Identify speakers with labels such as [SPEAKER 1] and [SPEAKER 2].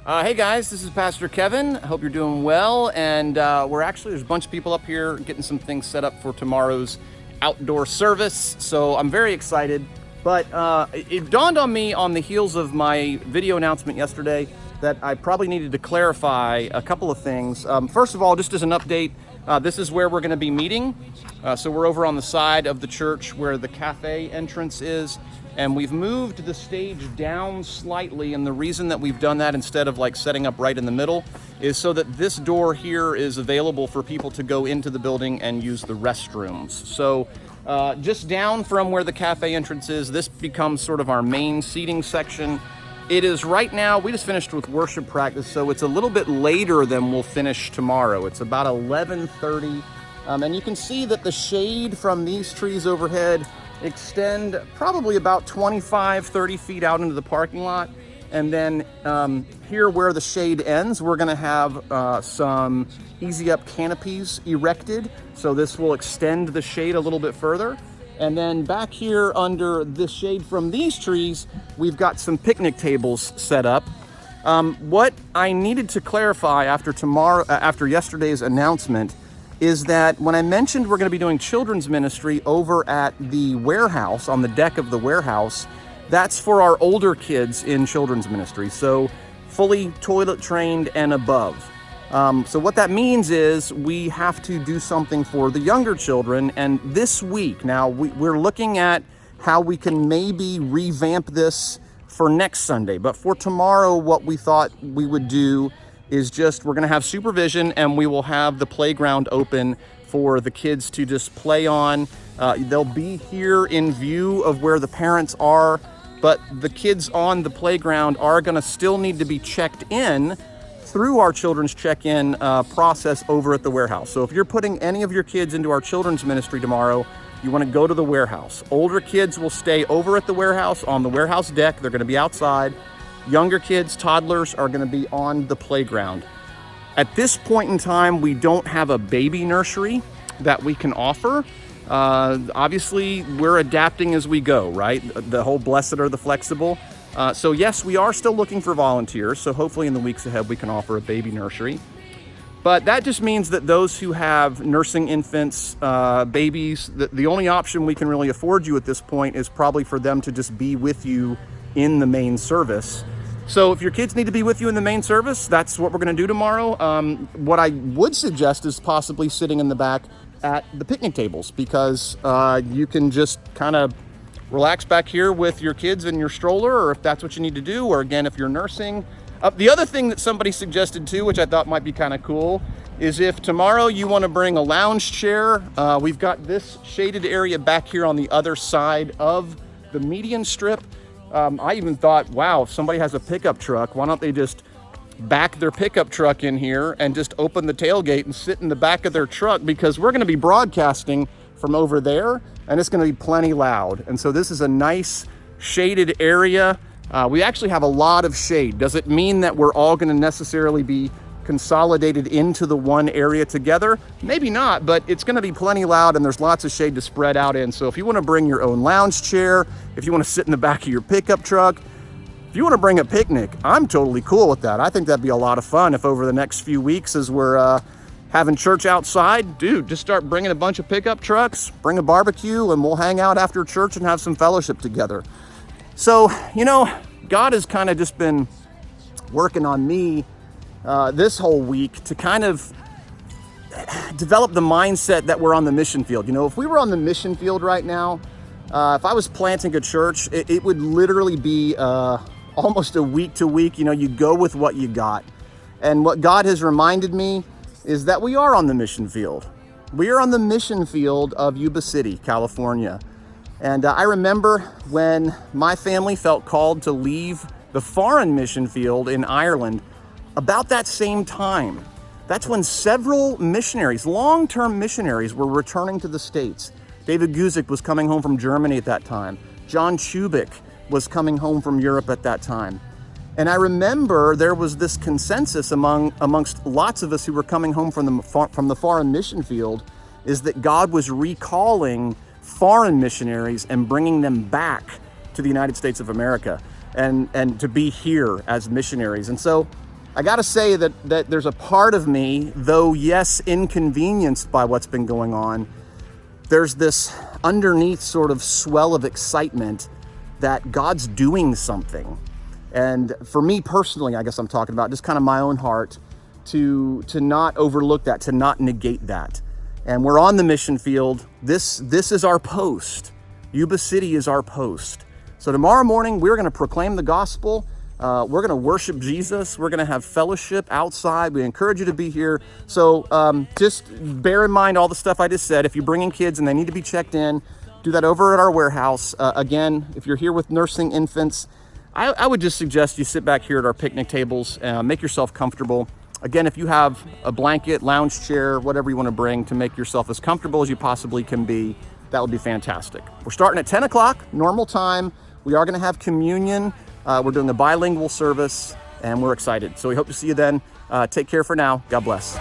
[SPEAKER 1] Hey guys, this is Pastor Kevin. I hope you're doing well. And there's a bunch of people up here getting some things set up for tomorrow's outdoor service. So I'm very excited. But it dawned on me on the heels of my video announcement yesterday that I probably needed to clarify a couple of things. First of all, just as an update, this is where we're going to be meeting. So we're over on the side of the church where the cafe entrance is. And we've moved the stage down slightly, and the reason that we've done that instead of like setting up right in the middle is so that this door here is available for people to go into the building and use the restrooms. So just down from where the cafe entrance is, this becomes sort of our main seating section. It is right now, we just finished with worship practice, so it's a little bit later than we'll finish tomorrow. It's about 11:30, and you can see that the shade from these trees overhead extend probably about 25-30 feet out into the parking lot. And then here where the shade ends, we're going to have some easy up canopies erected, so this will extend the shade a little bit further. And then back here under the shade from these trees, we've got some picnic tables set up. What I needed to clarify after yesterday's announcement is that when I mentioned we're going to be doing children's ministry over at the warehouse, on the deck of the warehouse, that's for our older kids in children's ministry, so fully toilet trained and above. So what that means is we have to do something for the younger children, and this week, now we're looking at how we can maybe revamp this for next Sunday, but for tomorrow, what we thought we would do is we're going to have supervision, and we will have the playground open for the kids to just play on. They'll be here in view of where the parents are, but the kids on the playground are going to still need to be checked in through our children's check-in process over at the warehouse. So if you're putting any of your kids into our children's ministry tomorrow, you want to go to the warehouse. Older kids will stay over at the warehouse on the warehouse deck. They're going to be outside. Younger kids, toddlers, are going to be on the playground. At this point in time, we don't have a baby nursery that we can offer. Obviously, we're adapting as we go, right? The whole blessed are the flexible. So yes, we are still looking for volunteers. So hopefully in the weeks ahead, we can offer a baby nursery. But that just means that those who have nursing infants, babies, the only option we can really afford you at this point is probably for them to just be with you in the main service. So if your kids need to be with you in the main service, that's what we're going to do tomorrow. What I would suggest is possibly sitting in the back at the picnic tables, because you can just kind of relax back here with your kids in your stroller, or if that's what you need to do, or again, if you're nursing. The other thing that somebody suggested too, which I thought might be kind of cool, is if tomorrow you want to bring a lounge chair, we've got this shaded area back here on the other side of the median strip. I even thought, wow, if somebody has a pickup truck, why don't they just back their pickup truck in here and just open the tailgate and sit in the back of their truck, because we're going to be broadcasting from over there and it's going to be plenty loud. And so this is a nice shaded area. We actually have a lot of shade. Does it mean that we're all going to necessarily be consolidated into the one area together? Maybe not, but it's going to be plenty loud and there's lots of shade to spread out in. So if you want to bring your own lounge chair, if you want to sit in the back of your pickup truck, if you want to bring a picnic, I'm totally cool with that. I think that'd be a lot of fun if over the next few weeks, as we're having church outside, dude, just start bringing a bunch of pickup trucks, bring a barbecue, and we'll hang out after church and have some fellowship together. So, God has kind of just been working on me this whole week to kind of develop the mindset that we're on the mission field. If we were on the mission field right now, if I was planting a church, it would literally be almost a week to week. You go with what you got. And what God has reminded me is that we are on the mission field. We are on the mission field of Yuba City, California. And I remember when my family felt called to leave the foreign mission field in Ireland about that same time. That's when several missionaries, long-term missionaries, were returning to the States. David Guzik was coming home from Germany at that time. John Chubik was coming home from Europe at that time. And I remember there was this consensus amongst lots of us who were coming home from the foreign mission field, is that God was recalling foreign missionaries and bringing them back to the United States of America and to be here as missionaries. And so I gotta say that there's a part of me, though yes, inconvenienced by what's been going on, there's this underneath sort of swell of excitement that God's doing something. And for me personally, I guess I'm talking about just kind of my own heart, to not overlook that, to not negate that. And we're on the mission field. This is our post. Yuba City is our post. So tomorrow morning, we're gonna proclaim the gospel. We're gonna worship Jesus. We're gonna have fellowship outside. We encourage you to be here. So just bear in mind all the stuff I just said. If you're bringing kids and they need to be checked in, do that over at our warehouse. Again, if you're here with nursing infants, I would just suggest you sit back here at our picnic tables, make yourself comfortable. Again, if you have a blanket, lounge chair, whatever you want to bring to make yourself as comfortable as you possibly can be, that would be fantastic. We're starting at 10 o'clock, normal time. We are going to have communion. We're doing a bilingual service, and we're excited. So we hope to see you then. Take care for now. God bless.